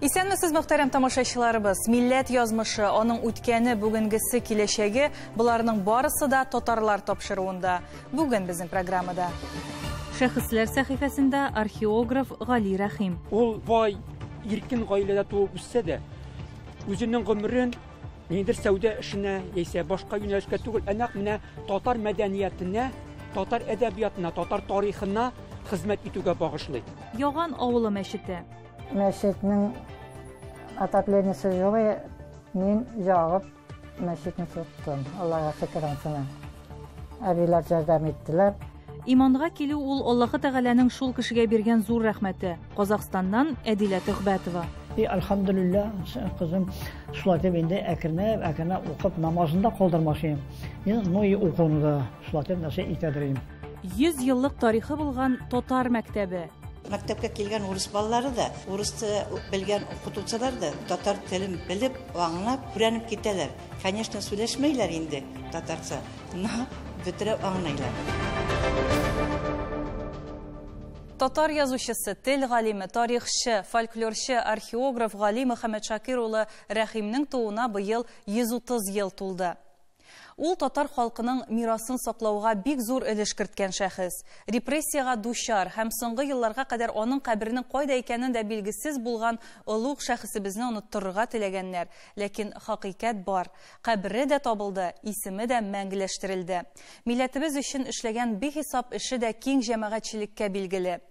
Исәнмесез, мөхтәрәм тамашачыларыбыз. Милләт язмышы, аның үткәне, бүгенгесе, киләчәге, буларның барысы да татарлар тапшыруында. Бүген безнең программада. Шәхесләр сәхифәсендә археограф Гали Рәхим. Ул бай, иркен гаиләдә туып үссә дә, үзенең гомерен ниндер сәүдә эшенә, яисә башка юнәлешкә түгел, әнәк менә татар мәдәниятенә, татар әдәбиятына, татар тарихына хезмәт итүгә багышлый. Яган авылы мәчете. Мәчетнең отоплениясе югы, мин ягып мәчетне тоттым. Аллага шөкер ансына. Әбиләр ярдәм иттеләр. Иманга килү ул Аллаһы Тәгаләнең шул кешегә биргән зур рәхмәте. Казакъстаннан Әдилә Төхбәтова. Elhamdülillah, kızım Sulatep indi әкірне оқып, намазында қалдырмашайım. Ной оқуны да Sulatep нәрсе итәдірейim. 100 еллык тарихы булган татар мәктәбе. Мәктәпкә килгән урыс балалары да, урысты белгән укытучылар да татар телен белеп, аңлап, өйрәнеп китәләр. Конечно, сөйләшмәйләр инде татарча, но бөтереп аңлыйлар. Татар язучысы, тел галиме, тарихчы, фольклорчы, археограф Гали Мөхәммәд Шакир улы Рәхимнең тууына быел 130 ел тулды. Ул татар халкының мирасын саклауга бик зур өлеш керткән шәхес. Репрессияга дучар һәм соңгы елларга кадәр аның каберенең кайда икәнен дә билгесез булган олуг шәхесебезне оныттырырга теләгәннәр. Ләкин хакыйкать бар. Кабере дә табылды, исеме дә мәңгеләштерелде. Милләтебез өчен эшләгән бихисап эше дә киң җәмәгатьчелеккә билгеле.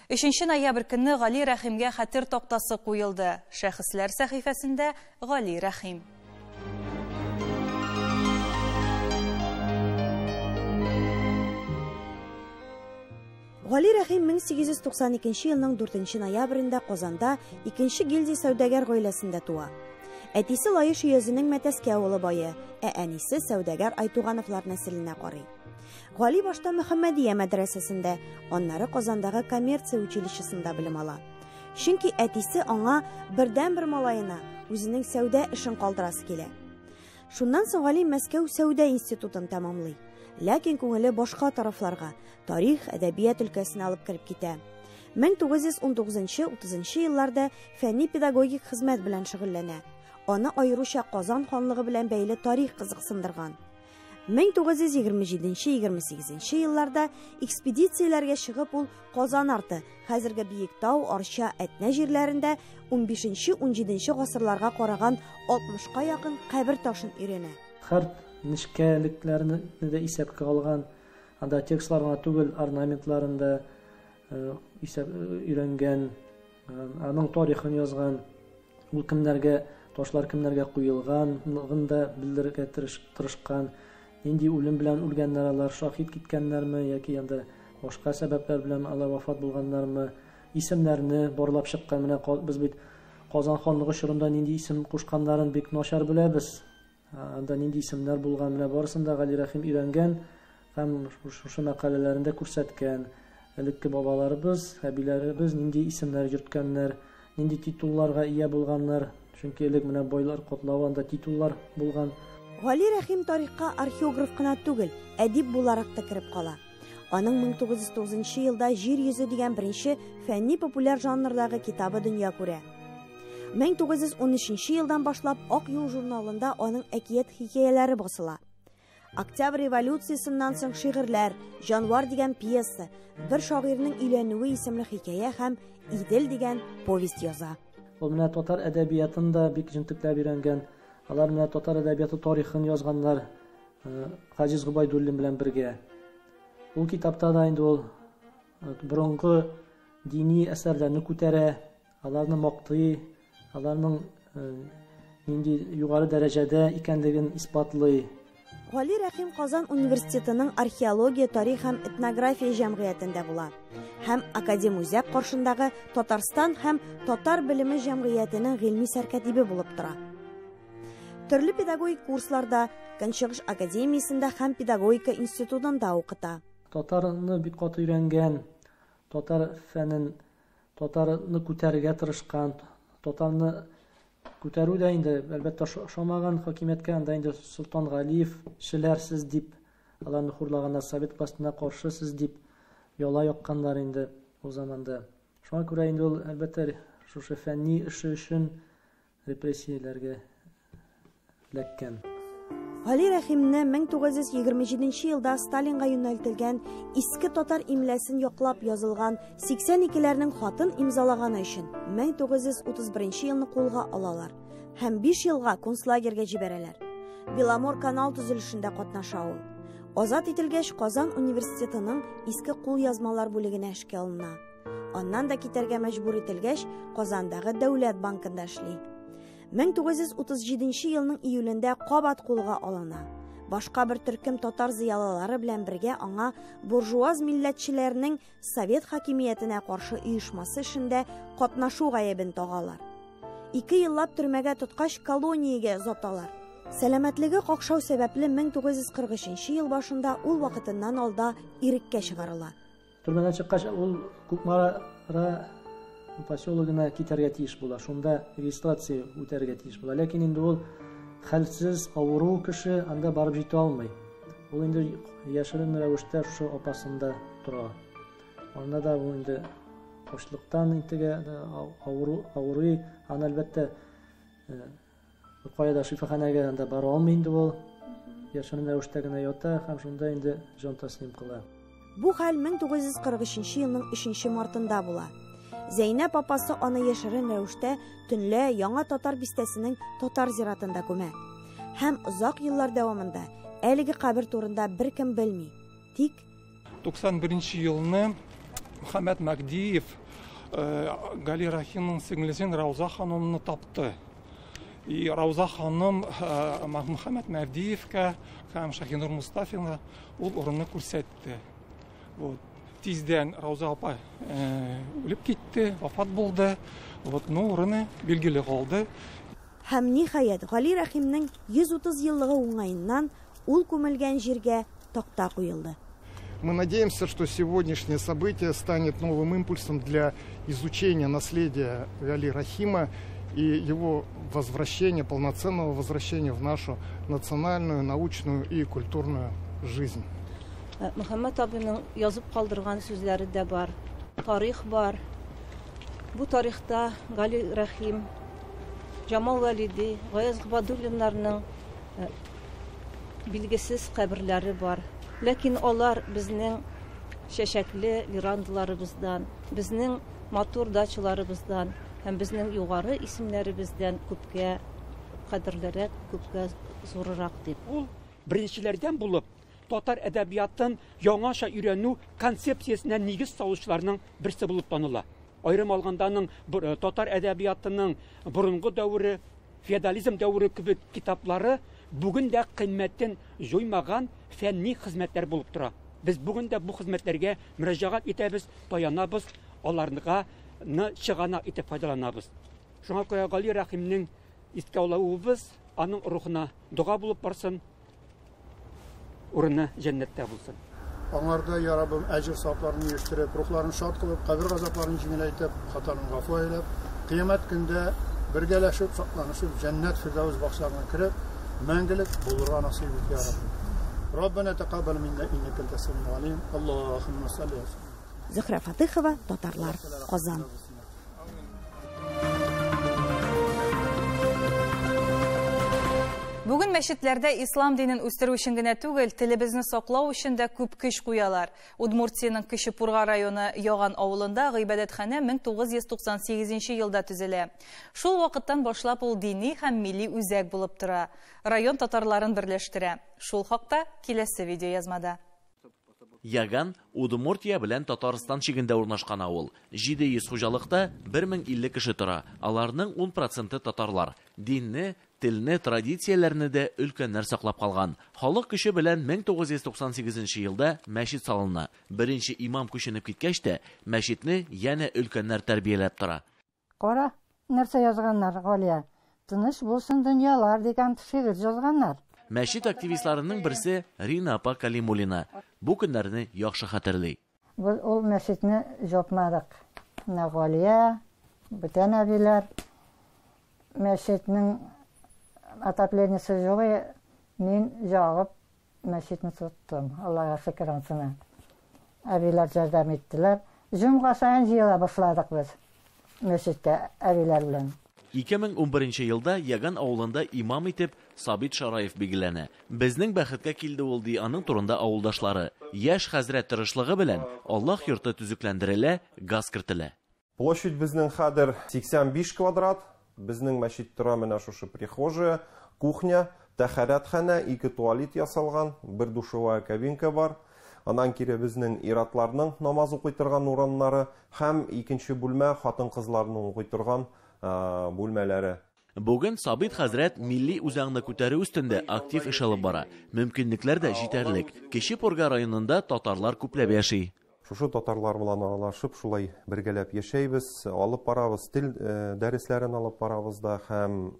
3 ноябрь көнне Гали Рәхимгә хәтер тактасы куелды. Шәхесләр сәхифәсендә Гали Рәхим. Гали Рәхим 1892 елның 4 ноябрендә Казанда 2 гильдия сәүдәгәр гаиләсендә туа. Әтисе Лаеш өязенең Мәтәскә авылы бае, әнисе сәүдәгәр Айтугановлар нәселенә карый. Гали башта Мөхәммәдия мәдрәсәсендә, аннары Казандагы коммерция училищесында белем ала. Чөнки әтисе аңа бердән-бер малаена үзенең сәүдә эшен калдырасы килә. Шуннан соң Гали Мәскәү сәүдә институтын тәмамлый. Ләкин күңеле башка тарафларга, тарих, әдәбият өлкәсенә алып кирип китә. 1919-30 елларда фәнни-педагогик хезмәт белән шөгыльләнә. Аны аеруча Казан ханлыгы белән бәйле тарих кызыксындырган. 1927-28 елларда экспедицияләргә чыгып ул Казан арты, хәзерге Биектау, Арча, Әтнә җирләрендә 15-17 гасырларга караган 60-ка якын кабер ташын өйрәнә. Нишкәлекләрне дә исәпкә алган, анда текстларына түгел, орнаментларында исәп өйрәнгән, аның тарихын язган, ул кемнәргә, ташлар кемнәргә куелганлыгын да белдерергә тырышкан, нинди үлем белән үлгәннәр алар, шаһид киткәннәрме, яки анда башка сәбәпләр белән алар вафат булганнармы, исемнәрне барлап чыккан. Менә без бит Казан ханлыгы чорында нинди исем кушканнарын бик начар беләбез. Анда нинди исемнәр булган, менә барысын да Гали Рәхим өйрәнгән һәм шушы мәкаләләрендә күрсәткән. Элекке бабаларыбыз, әбиләребез нинди исемнәр йөрткәннәр, нинди титулларга ия булганнар. Чөнки элек менә байлар котлавы анда титуллар булган. Гали Рәхим тарихка археограф кына түгел, әдип буларак та кирип кала. Аның 1909 елда Җир йөзе дигән беренче фәнни-популяр жанрдагы китабы дөнья күрә. 1913 елдан башлап Ак юл журналында аның әкият хикәяләре басыла. Октябрь революциясыннан соң шигырьләр, Җанвар дигән пьеса, бер шагыйрьнең өйләнүе исемле хикәя һәм Идел дигән повесть яза. Ул менә татар әдәбиятында бик җентекләп өйрәнгән. Алар менә татар әдәбияты тарихын язганнар Хаҗиз Губайдуллин белән бергә. Ул китапта да инде ул борынгы дини әсәрләрне күтәрә, аларны мактый, аларның нинди югары дәрәҗәдә икәнлеген исбатлый. Гали Рәхим Казан университетының археология, тарих һәм этнография җәмгыятендә була. Һәм Академия каршындагы Татарстан һәм татар белеме җәмгыятенең гыйльми сәркәтибе булып тора. Төрле педагогик курсларда, Көнчыгыш академиясендә һәм педагогика институтында укыта. Татарны бик каты өйрәнгән, татар фәнен, татарны күтәрергә тырышкан, татарны күтәрү дә инде әлбәттә шамаган хакимияткә, анда инде Солтан Галиев шеләрсез дип, аларны хурлаганнар, совет властына каршы сез дип яла якканнар инде о заманда. Шуңа күрә инде ул әлбәттә шушы фәнни эше өчен репрессияләргә эләккән. Гали Рәхимне 1927 елда Сталинга юнәлтелгән иске татар имләсен яклап язылган 82ләрнең хатын имзалаганы өчен 1931 елны кулга алалар һәм 5 елга концлагерьгә җибәрәләр. Беломор канал төзелешендә катнаша ул. Азат ителгәч, Казан университетының иске кулъязмалар бүлегенә эшкә алына. Аннан да китәргә мәҗбүр ителгәч, Казандагы Дәүләт банкында эшли. 1937 елның июлендә кабат кулга алына. Башка бер төркем татар зыялылары белән бергә аңа буржуаз милләтчеләрнең Совет хакимиятенә каршы оешмасы эшендә катнашу гаебен тагалар. 2 еллап төрмәгә тоткач колониягә озаталар. Сәламәтлеге какшау сәбәпле 1943 ел башында ул вакытыннан алда иреккә чыгарыла. Төрмәдән чыккач, ул Күкмара поселогына китәргә тиеш була. Шунда регистрация үтәргә тиеш була. Ләкин инде ул хәлсез, авыру кеше анда барып җитә алмый. Ул инде яшерен рәвештә шушы апасында тора. Анда да ул инде ачлыктан интегә авырый, аны әлбәттә кайда шифаханәгә анда бара алмый инде ул. Яшерен рәвештә генә ята һәм шунда инде җан таслим кыла. Бу хәл 1943 елның 3 мартында була. Зәйнәп апасы аны яшерен рәвештә төнлә Яңа Татар бистәсенең татар зиратында күмә. Һәм озак еллар дәвамында әлеге кабер турында беркем белми. Тик 91 елны Мөхәммәд Мәгдиев Гали Рәхимнең сеңлесен Рауза ханымны тапты. И Рауза ханым Мөхәммәд Мәгдиевкә һәм Шаһинур Мустафина ул урынны күрсәтте. Вот. Тиздән Рауза апа үлеп китте, вафат булды. Вот, урыны билгеле калды. Һәм ниһаять Гали Рәхимнең 130 еллыгы уңаеннан ул күмелгән җиргә такта куелды. Мы надеемся, что сегодняшнее событие станет новым импульсом для изучения наследия Гали Рәхима и его возвращения, полноценного возвращения в нашу национальную, научную и культурную жизнь. Мөхәммәд абыйның язып калдырган сүзләре дә бар, тарих бар. Бу тарихта Гали Рәхим, Җамал Вәлиди, Гаяз Габадуллиннарның билгесез каберләре бар. Ләкин алар безнең шәшәкле верандаларыбыздан, безнең матур дачаларыбыздан һәм безнең югары исемнәребездән күпкә кадерлерәк, күпкә зуррак дип. Ул беренчеләрдән булып татар әдәбиятын яңаша өйрәнү концепциясенә нигез салучыларның берсе булып таныла. Айрым алганданың татар әдәбиятының борынгы дәвре, феодализм дәвре кебек китаплары бүген дә кыйммәтен җуймаган фәнни хезмәтләр булып тора. Без бүген дә бу хезмәтләргә мөрәҗәгать итәбез, таянабыз, аларга чыганак итеп файдаланабыз. Шуңа күрә Гали Рәхимнең искә алуыбыз аның рухына дуга булып барсын. Урыны җәннәттә булсын. Аңарда я Раббым әҗр савапларын ештереп, рухларын шат кылып, кабер газапларын җиңеләйтеп, хатаны гафу әйләп, кыямәт көндә бергәләшеп, сакланышып, җәннәт фирдәүс бакчаларына кереп, мәңгелек булырга насыйп ит я Раббым. Раббана тaqabbal minna innaka antas samiul alim. Аллаһумма салли ала. Зөһрә Фатихова, Татарлар, Казан. Бүген мәчетләрдә ислам динен үстерү өчен генә түгел, телебезне саклау өчен дә күп көч куялар. Удмуртияның Кече Пурга районы Яган авылында гыйбадәтханә 1998 елда төзелә. Шул вакыттан башлап ул дини һәм милли үзәк булып тора. Район татарларын берләштерә. Шул хакта киләсе видеоязмада. Яган Удмуртия белән Татарстан чигендә урнашкан авыл. 700 хуҗалыкта 1050 кеше тора. Аларның 10% татарлар. Динне, телне, традицияләрне дә өлкәннәр саклап калган. Халык көче белән 1998 елда мәчет салына. Беренче имам күченеп киткәч тә, мәчетне янә өлкәннәр тәрбияләп тора. Кара, нәрсә язганнар, Галия? Тыныч булсын дөньялар дигән шигырь язганнар. Мәчет активистларының берсе Рина апа Калимулина. Бу көннәрне яхшы хәтерли. Ул мәчетне жапмадык. Галия, бүтән әбиләр мәчетнең отоплениясе югы, мин жагып мәчетне тоттым. Аллага шөкер ансына. Әбиләр ярдәм иттеләр. Җомга сайын җыела башладык без. мәчеткә әбиләр белән. 2011 елда Яган авылында имам итеп Сабит Шараев билгеләнә. Безнең бәхеткә килде ул ди аның турында авылдашлары. Яшь хәзрәт тырышлыгы белән Аллаһ йорты төзекләндерелә, газ кертелә. Площадь безнең хәзер 85 квадрат. Безнең мәчет тора менә шушы прихожая, кухня, тәһарәтханә, 2 туалет ясалган, 1 душевая кабинка бар. Аннан кире безнең иратларның намаз укый торган урыннары һәм икенче бүлмә хатын-кызларның укый торган бүлмәләре. Бүген Сабит хәзрәт милли үзаңны күтәрү өстендә актив эш алып бара. Мөмкинлекләр дә җитәрлек. Кече Порга районында татарлар күпләп яши. Шушы татарлар белән аралашып, шулай бергәләп яшәйбез, алып барабыз, тел дәресләрен алып барабыз да һәм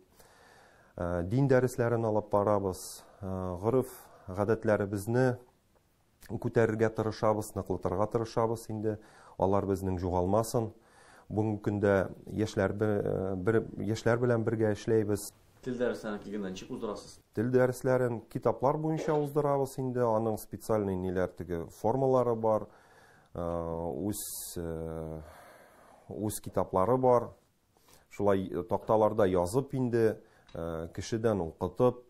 дин дәресләрен алып барабыз. Гырыф гадәтләребезне күтәрергә тырышабыз, ныклытырга тырышабыз инде. Алар безнең югалмасын. Бүгенге көндә яшьләр белән бергә эшләйбез. Тел дәресләрен килгәндә ничек уздырасыз? Тел дәресләрен китаплар буенча уздырабыз инде. Аның специальный ниләр теге формалары бар. Үз китаплары бар. Шулай такталарда язып инде, кешедән укытып,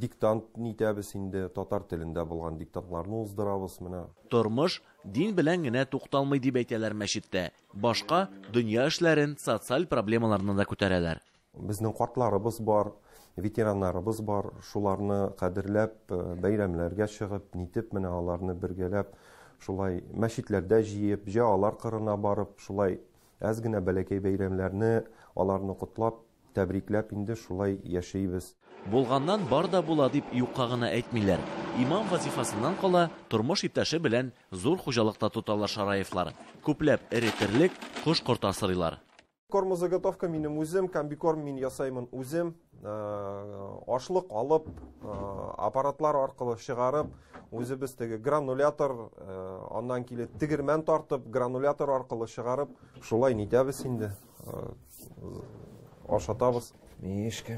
диктант нитәбез инде, татар телендә булган диктантларны уздырабыз менә. Тормыш дин белән генә тукталмый дип әйтәләр мәчеттә. Башка дөнья эшләрен, социаль проблемаларны да күтәрәләр. Безнең картларыбыз бар, ветераннарыбыз бар. Шуларны кадерләп, бәйрәмләргә чыгып, нитеп менә аларны бергәләп, шулай мәчетләрдә җыеп, җалар кырына барып, шулай әз генә бәләкәй бәйрәмләрне аларны котлап, тәбрикләп инде шулай яшәйбез. Булганнан бар да була дип юкка гына әйтмиләр. Имам вазифасыннан кала тормыш иптәше белән зур хуҗалыкта тоталар Шараевлар. Күпләп эретерлек кош-корт асрыйлар. Кормозаготовка минем үзем, комбикорм мин ясаймын үзем. Ашлык алып, аппаратлар аркылы чыгарып, үзебез теге гранулятор, аннан килеп тегермән тартып, гранулятор аркылы чыгарып, шулай нитәбез инде. Ашатабыз. Мишка.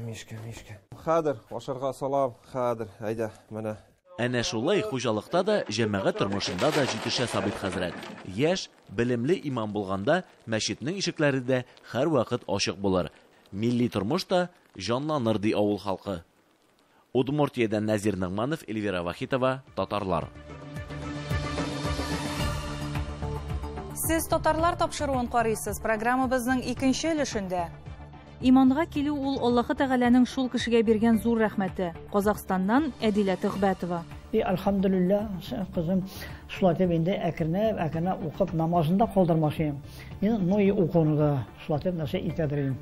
Хәдер, ашарга салам, хәдер, әйдә, менә. Әнә шулай хуҗалыкта да, җәмәгать тормышында да җитешә Сабит хәзрәт. Яшь, белемле имам булганда, мәчетнең ишекләре дә һәрвакыт ачык булыр. Милли тормышта җанланыр ди авыл халкы. Удмуртиядән Назир Нигъманов, Эльвира Вахитова, татарлар. Сез татарлар тапшыруын карыйсыз. Программабызның икенче өлешендә иманга килү ул Аллаһы Тәгаләнең шул кешегә биргән зур рәхмәте. Казакъстаннан Әдилә Төхбәтова. Әлхәмдүлилләh, кызым, шулай инде әкренәп укып намазында калдырмашым. Ной укуында шулай нәрсә итәдерим.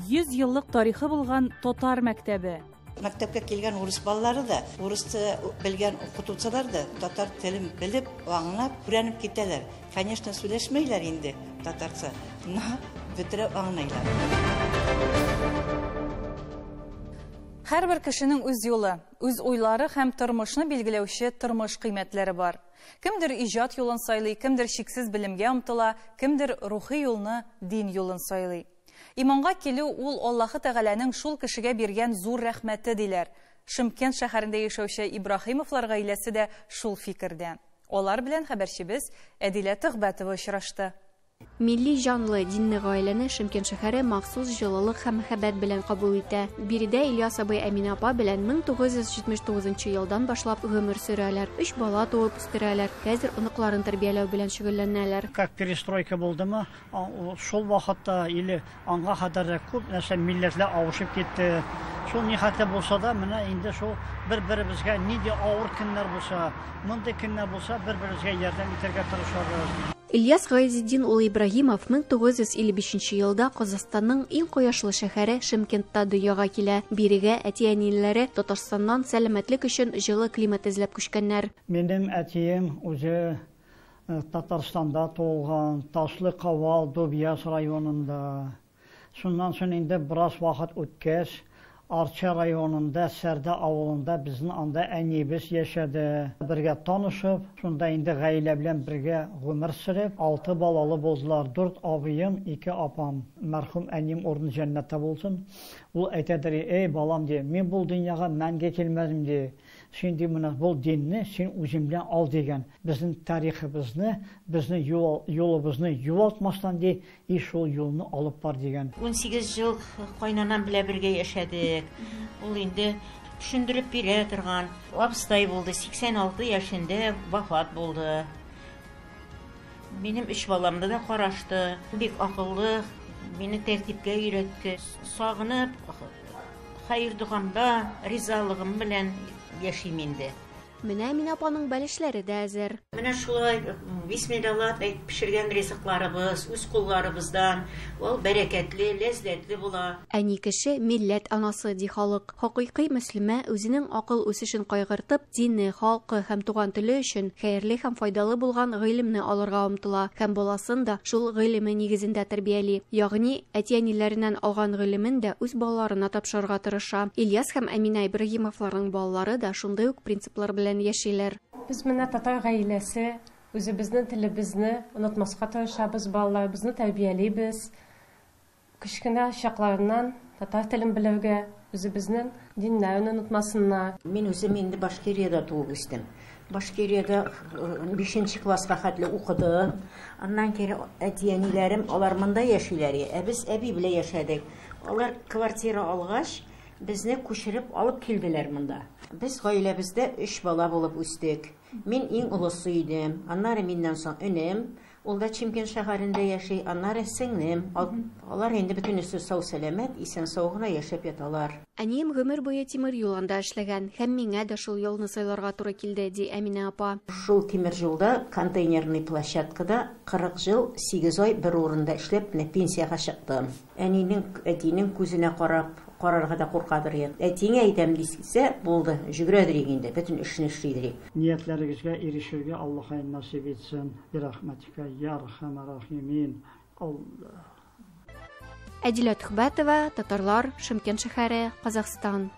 100 еллык тарихы булган татар мәктәбе. Мәктәпкә килгән урыс балалары да, урысты белгән укытучылар да татар телен белеп, аңлап, өйрәнеп китәләр. Конечно, сөйләшмәйләр инде татарча, но бөтереп аңлыйлар. Һәрбер кешенең үз юлы, үз уйлары һәм тормышны билгеләүче тормыш кыйммәтләре бар. Кемдер иҗат юлын сайлый, кемдер шиксез белемгә омтыла, кемдер рухи юлны, дин юлын сайлый. Иманга килү ул Аллаһы Тәгаләнең шул кешегә биргән зур рәхмәте диләр. Шымкент шәһәрендә яшәүче Ибраһимовлар гаиләсе дә шул фикердә. Алар белән хәбәрчебез Әдилә Төхбәтова очрашты. Милли җанлы динне гаиләне Шымкент шәһәре махсус җылылык һәм мәхәббәт белән кабул итә. Биредә Ильяс абый Әминә апа белән 1979 елдан башлап гомер сөрәләр. 3 бала туып үстерәләр. Хәзер оныкларын тәрбияләү белән шөгыльләнәләр. Как перестройка булдымы, шул вакытта или аңга хәдәрдә күп нәрсә милләтләр авышып китте. Шул нихәтле булса да, менә инде шул бер-беребезгә нидә авыр көннәр булса, мондый көннәр булса, бер-беребезгә ярдәм итәргә тырышабыз. Ильяс Гайзетдин улы Ибраһимов 1955 елда Казакъстанның иң кояшлы шәһәре Шымкентта дөньяга килә. Бирегә әти-әниләре Татарстаннан сәламәтлек өчен җылы климат эзләп күчкәннәр. Минем әтием үзе Татарстанда туылган, Ташлыкавал, Дубьяс районында. Шуннан соң инде бераз вакыт үткәч, Арча районында, Сәрдә авылында безнең анда әнибез яшәде. Бергә танышып, шунда инде гаилә белән бергә гомер сөреп, 6 балалы булдылар. 4 абыем, 2 апам. Мәрхүм әним урын җәннәттә булсын. Ул әйтәдер: "Эй балам," ди, "Мин бу дөньяга мәнгә килмәдем," ди. Сен деймін, бұл динні сен өзімден ал деген. Біздің тарихыбызны, біздің yolыбызны юалтмастан де, еш ол yolunu алып бар деген. 18 жыл қайнанам біле бірге яшадық. Ол енді түшіндіріп бере тұрған. Абыстай болды, 86 яшында вафат болды. Benim 3 balamda da qarashdı. Bek akıllı, beni tertipke үйретті. Sağınıp, hayır duğamda, rizalığım bilen yaşayım indi. Менә Әминә апаның бәлешләре дә әзер. Менә шулай бисмиллах әйтеп пешергән ризыкларыбыз, үз кулларыбыздан, ул бәрәкәтле, ләззәтле була. Әни кеше милләт анасы ди халык. Хакыйкый мөслимә үзенең акыл үсешен кайгыртып, динне, халкы һәм туган теле өчен хәерле һәм файдалы булган гыйлемне алырга омтыла һәм баласын да шул гыйлеме нигезендә тәрбияли. Ягъни әти-әниләреннән алган гыйлемен дә үз балаларына тапшырырга тырыша. Ильяс һәм Әминә Ибраһимовларның балалары да шундый ук принциплар белән яшиләр. Biz менә татар гаиләсе, үзебезнең телебезне онытмаска тырышабыз, балаларыбызны тәрбиялибез. Кичкенә чакларыннан татар телен белергә, үзебезнең диннәрне онытмасыннар. Мин үзем инде Башкирияда туып үстем. Башкирияда 5нче класска хәтле укыдым. Аннан кире әти-әниләрем алар монда яшиләр. Без әби белән яшәдек. Алар квартира алгач, безне күчереп алып килделәр монда. Biz гаиләбездә 3 бала булып үстек. Мин иң улысы идем. Аннары миннән соң энем, ул да Чимкент шәһәрендә яши. Аннары сеңнем. Алар инде бөтенесе сау сәламәт, исән сау гына яшәп яталар. Әнием гомер буе тимер юлында эшләгән һәм миңа да шул юлны сайларга туры килде, ди Әминә апа. Шул тимер юлда контейнерный площадкада 40 жыл 8 ай бер урында эшләп, пенсияга чыктым. Әтинең күзенә карарга да куркадыр ид. Әтиңә әйтәм дисә, булды, жүгерәдер инде, бөтен эшне эшлидер. Ниятләрегезгә ирешергә Аллаһ насип етсен. Бирахмәтикә я архамар рахимин. Аллаһ. Әдилә Төхбәтова, Татарлар, Шымкент шәһәре, Казакстан.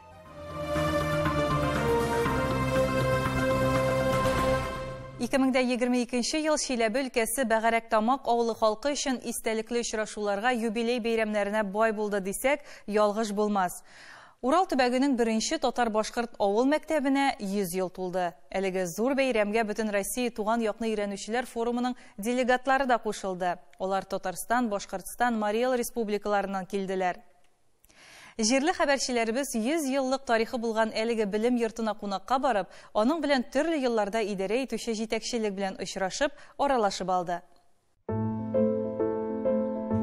Икемеңдә 22 ел Шиләбе өлкәсе Бәгәрәк Тамак авылы халкы өчен истәлекле очрашуларга, юбилей бәйрәмнәренә бай булды дисәк, ялгыш булмас. Урал төбәгенең беренче татар-башкорт авыл мәктәбенә 100 ел тулды. Әлеге зур бәйрәмгә бөтен Россия туган якны өйрәнүчеләр форумының делегатлары да кушылды. Алар Татарстан, Башкортстан, Марий республикаларыннан килделәр. Җирле хәбәрчеләребез 100 еллык тарихы булган әлеге белем йортына кунакка барып, аның белән төрле елларда идарә итүче җитәкчелек белән очрашып, аралашып алды.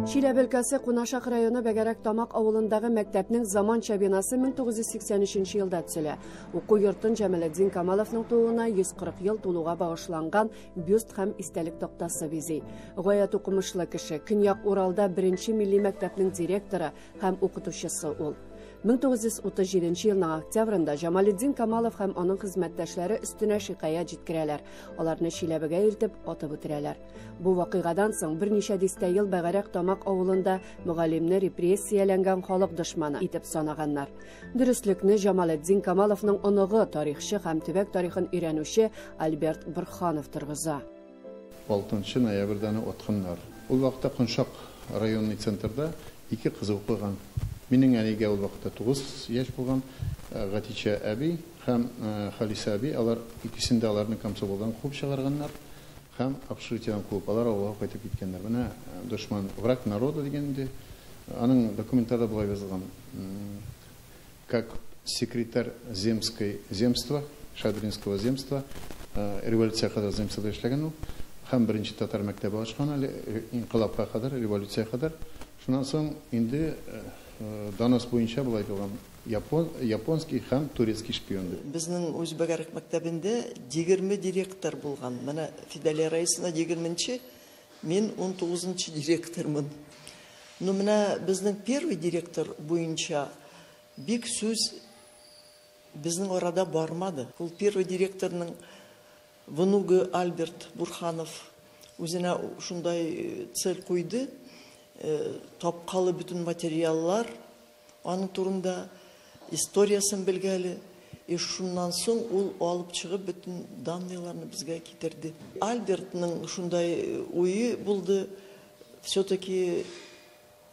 Шиләбе өлкәсе Кунашак районы Бәгәрәк Тамак авылындагы мәктәпнең заманча бинасы 1983 елда төзелә. Уку йортын Җәмәлетдин Камаловның тууына 140 ел тулуга багышланган бюст һәм истәлек тактасы бизи. Гаят укымышлы кеше, Көньяк Уралда 1нче милли мәктәпнең директоры һәм укытучысы ул. 1937 елның октябрында Җәмәлетдин Камалов һәм аның хезмәттәшләре өстенә шикаят җиткерәләр. Аларны Шиләбегә илтеп атып үтерәләр. Бу вакыйгадан соң берничә дистә ел Бәгәрәк Тамак авылында мөгаллимне репрессияләнгән халык дошманы итеп санаганнар. Дөреслекне Җәмәлетдин Камаловның оныгы, тарихчы һәм төбәк тарихын өйрәнүче Альберт Борханов тыргыза. 6 ноябрьдән атканнар. Ул вакытта Куншак районный центрда 2 кыз укыган. Минең әлегә ул вакытта 9 яшь булган Гатича әби һәм Халиса әби, алар икесен дә аларны комсомолдан куып чыгарганнар һәм общежитиедән куып алар авылга кайтып киткәннәр. Менә дошман враг народа дигәндә аның документларда булай язылган. Как секретарь земства, Шадринского земства, революция кадәр земствада эшләгән ул һәм беренче татар мәктәбе ачкан, инкыйлабка кадәр, революция кадәр. Шуннан соң инде Данос буенча булай булган японский һәм турецкий шпион. Безнең үз Бәгәрәк мәктәбендә 20 директор булган. Менә Фиделия Раисовна 20-нче, мин 19-нчы директормын. Ну менә безнең первый директор буенча бик сүз безнең арада бармады. Ул первый директорның внугы Альберт Бурханов үзенә шундай цель куйды. Тапкалы bütün материаллар, аның турында историясын белгәле, шуннан соң ул алып чыгып bütün данныйларны безгә китерде. Альбертның шундай уйы булды, все-таки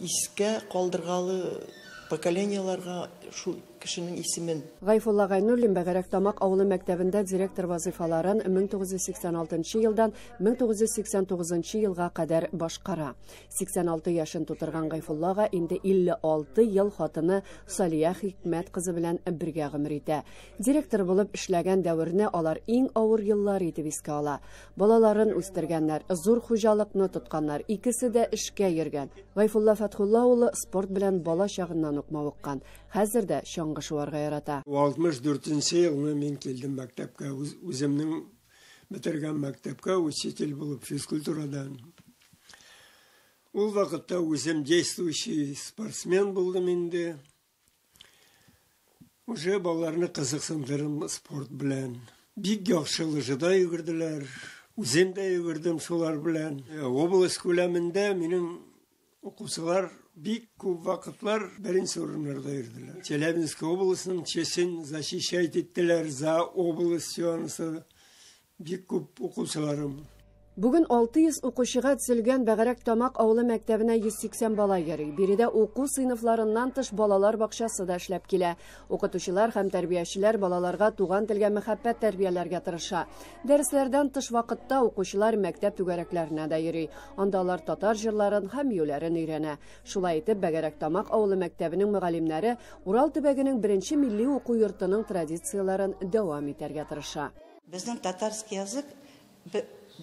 искә калдыргалы поколенияларга шул кешенең исемен. Гайфулла Гайнуллин Бәгәрәк Тамак авылы мәктәбендә директор вазифаларын 1986 елдан 1989 елга кадәр башкара. 86 яшын тутырган Гайфуллага инде 56 ел хатыны Салия Хикмәт кызы белән бергә гомер итә. Директор булып эшләгән дәверне алар иң авыр еллар итеп искә ала. Балаларын үстергәннәр, зур хуҗалыкны тотканнар, икесе дә эшкә йөргән. Гайфулла Фатхулла улы спорт белән бала чагыннан ук мавыккан. Хәзер дә чаңгы шуарга ярата. 64 елны мин килдем мәктәпкә, үземнең бетергән мәктәпкә учитель булып физкультурадан. Ул вакытта үзем действующий спортсмен булдым инде. Уже балаларны кызыксындырам спорт белән. Бик яхшы лыжыда йөгерделәр. Үзем дә йөгердем шулар белән. Область күләмендә минем укучылар бик күп вакытлар беренче урыннарда йөрделәр. Челябинск областының чесен защищать иттеләр за область янысы. Бик күп укучыларым. Бүген 600 укучыга төзелгән Бәгәрәк Тамак авылы мәктәбенә 180 бала йөри. Биредә уку сыйныфларыннан тыш балалар бакчасы да эшләп килә. Укытучылар һәм тәрбиячеләр балаларга туган телгә мәхәббәт тәрбияләргә тырыша. Дәресләрдән тыш вакытта укучылар мәктәп түгәрәкләренә дә йөри. Анда алар татар җырларын һәм юләрен өйрәнә. Шулай итеп Бәгәрәк Тамак авылы мәктәбенең мөгаллимнәре Урал төбәгенең беренче милли уку йортының традицияларын дәвам итәргә тырыша. Безнең татарский язык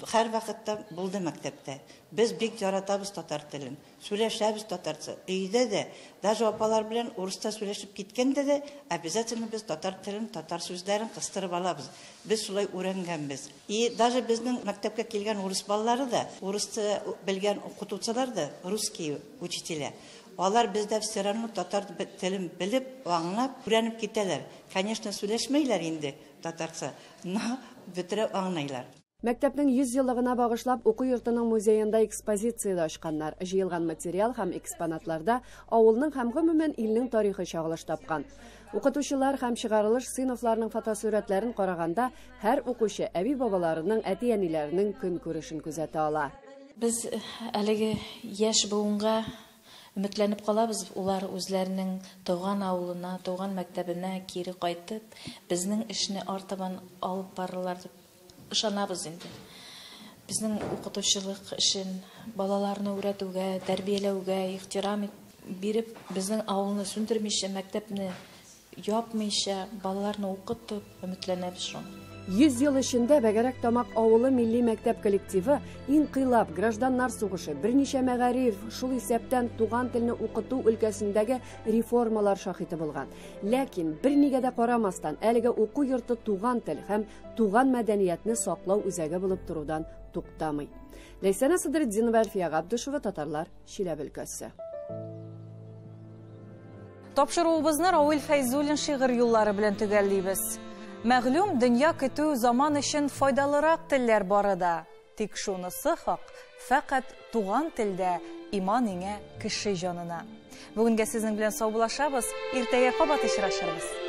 һәр вакытта булды мәктәптә. Без бик яратабыз татар телен. Сөйләшәбез татарча. Өйдә дә, даже апалар белән урысча сөйләшеп киткәндә дә, обязательно без татар телен, татар сүзләрен кыстырып алабыз. Без шулай өйрәнгәнбез. И даже безнең мәктәпкә килгән урыс балалары да, урысча белгән укытучылар да, русский учителя. Алар бездә все равно татар телен белеп, аңлап, өйрәнеп китәләр. Конечно, сөйләшмәйләр инде татарча, но бөтереп аңлайлар. Мәктәпнең 100 еллыгына багышлап уку йортының музеенда экспозицияда ачканнар. Җыелган материал һәм экспонатларда авылның һәм гомумән илнең тарихы чагылыш тапкан. Укытучылар һәм чыгарылыш сыйныфларының фотосурәтләрен караганда, һәр укучы әби-бабаларының, әти-әниләренең көн күрешен күзәтә ала. Без әлеге яшь буынга өметләнеп калабыз. Улар үзләренең туган авылына, туган мәктәбенә кире кайтып, безнең эшне артабан алып барырлар дип ышанабыз инде. Безнең укытучылык эшен балаларны өйрәтүгә, тәрбияләүгә ихтирам биреп, безнең авылны сүндермичә, мәктәпне япмыйча, балаларны укытып өметләнәбез шул. 100 ел эчендә Бәгәрәк Тамак авылы милли мәктәп коллективы инкыйлаб, гражданнар сугышы, берничә мәгариф, шул исәптән туган телне укыту өлкәсендәге реформалар шаһиты булган. Ләкин бернигә дә карамастан, әлеге уку йорты туган тел һәм туган мәдәниятне саклау үзәге булып торудан туктамый. Ләйсәнә Садретдинова, Әлфия Габдушева, Татарлар, Чиләбе өлкәсе. Тапшыруыбызны Равил Фәйзуллин шигырь юллары белән төгәллибез. Мәгълүм, дөнья көтү заман өчен файдалырак телләр бары да. Тик шунысы хак, фақат туган телдә иман иңә кеше җанына. Бүгенгә сезнең белән саубулашабыз, иртәгә кабат очрашырбыз.